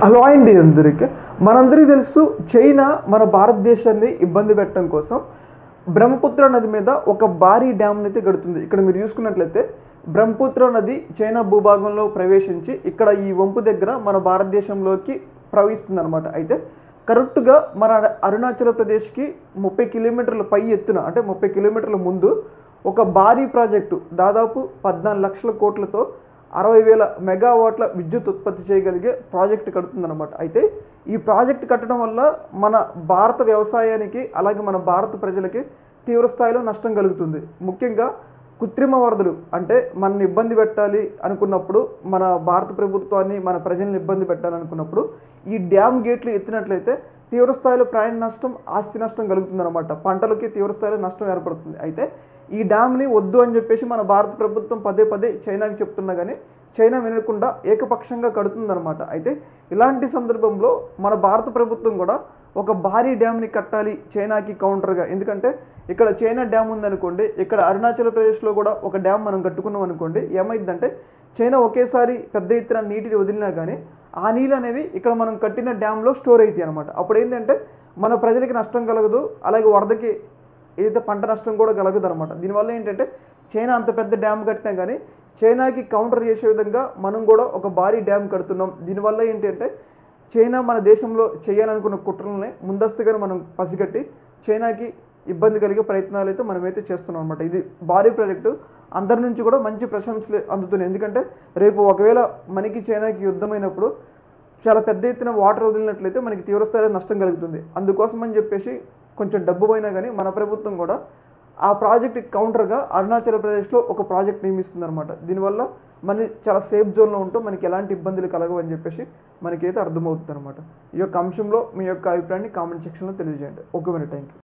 Hello అండి అందరికీ మనందరికీ తెలుసు చైనా మన భారతదేశాన్ని ఇబ్బంది పెట్టడం కోసం బ్రహ్మపుత్ర నది మీద ఒక భారీ డ్యామ్ని అయితే కడుతుంది. ఇక్కడ మీరు చూసుకున్నట్లయితే బ్రహ్మపుత్ర నది చైనా భూభాగంలో ప్రవేశించి ఇక్కడ ఈ వంపు దగ్గర మన భారతదేశంలోకి ప్రవహిస్తుంది అనమాట. అయితే కరెక్ట్గా మన అరుణాచల్ ప్రదేశ్కి 30 కిలోమీటర్ల పై ఎత్తున అంటే 30 కిలోమీటర్ల ముందు ఒక భారీ ప్రాజెక్టు దాదాపు 14 లక్షల కోట్లతో 60,000 మెగావాట్ల విద్యుత్ ఉత్పత్తి చేయగలిగే ప్రాజెక్ట్ కడుతుందన్నమాట. అయితే ఈ ప్రాజెక్ట్ కట్టడం వల్ల మన భారత వ్యవసాయానికి అలాగే మన భారత ప్రజలకి తీవ్ర స్థాయిలో నష్టం కలుగుతుంది. ముఖ్యంగా కృత్రిమ వరదలు అంటే మనని ఇబ్బంది పెట్టాలి అనుకున్నప్పుడు, మన భారత ప్రభుత్వాన్ని మన ప్రజల్ని ఇబ్బంది పెట్టాలనుకున్నప్పుడు ఈ డ్యామ్ గేట్లు ఎత్తినట్లయితే తీవ్ర స్థాయిలో ప్రాణ నష్టం, ఆస్తి నష్టం కలుగుతుందన్నమాట. పంటలకి తీవ్ర స్థాయిలో నష్టం ఏర్పడుతుంది. అయితే ఈ డ్యామ్ని వద్దు అని చెప్పేసి మన భారత ప్రభుత్వం పదే పదే చైనాకి చెప్తున్నా కానీ చైనా వినకుండా ఏకపక్షంగా కడుతుందన్నమాట. అయితే ఇలాంటి సందర్భంలో మన భారత ప్రభుత్వం కూడా ఒక భారీ డ్యామ్ని కట్టాలి చైనాకి కౌంటర్గా. ఎందుకంటే ఇక్కడ చైనా డ్యామ్ ఉందనుకోండి, ఇక్కడ అరుణాచల్ ప్రదేశ్లో కూడా ఒక డ్యామ్ మనం కట్టుకున్నాం అనుకోండి, ఏమైందంటే చైనా ఒకేసారి పెద్ద ఎత్తున నీటిని వదిలినా కానీ ఆ నీళ్ళు అనేవి ఇక్కడ మనం కట్టిన డ్యామ్లో స్టోర్ అవుతాయి అనమాట. అప్పుడు ఏంటంటే మన ప్రజలకి నష్టం కలగదు, అలాగే వరదకి ఏదైతే పంట నష్టం కూడా కలగదు అనమాట. దీనివల్ల ఏంటంటే చైనా అంత పెద్ద డ్యామ్ కట్టినా కానీ చైనాకి కౌంటర్ చేసే విధంగా మనం కూడా ఒక భారీ డ్యామ్ కడుతున్నాం. దీనివల్ల ఏంటంటే చైనా మన దేశంలో చేయాలనుకున్న కుట్రలని ముందస్తుగా మనం పసిగట్టి చైనాకి ఇబ్బంది కలిగే ప్రయత్నాలు అయితే మనమైతే చేస్తున్నాం అనమాట. ఇది భారీ ప్రాజెక్టు, అందరి నుంచి కూడా మంచి ప్రశంసలు అందుతున్నాయి. ఎందుకంటే రేపు ఒకవేళ మనకి చైనాకి యుద్ధమైనప్పుడు చాలా పెద్ద ఎత్తున వాటర్ వదిలినట్లయితే మనకి తీవ్రస్థాయిలో నష్టం కలుగుతుంది. అందుకోసం అని చెప్పేసి కొంచెం డబ్బు పోయినా కానీ మన ప్రభుత్వం కూడా ఆ ప్రాజెక్ట్కి కౌంటర్గా అరుణాచల్ ప్రదేశ్లో ఒక ప్రాజెక్ట్ నియమిస్తుంది అనమాట. దీనివల్ల మనం చాలా సేఫ్ జోన్లో ఉంటాం, మనకి ఎలాంటి ఇబ్బందులు కలగవు అని చెప్పేసి మనకైతే అర్థమవుతుంది అనమాట. ఈ యొక్క అంశంలో మీ యొక్క అభిప్రాయాన్ని కామెంట్ సెక్షన్లో తెలియజేయండి. Okay, thank you.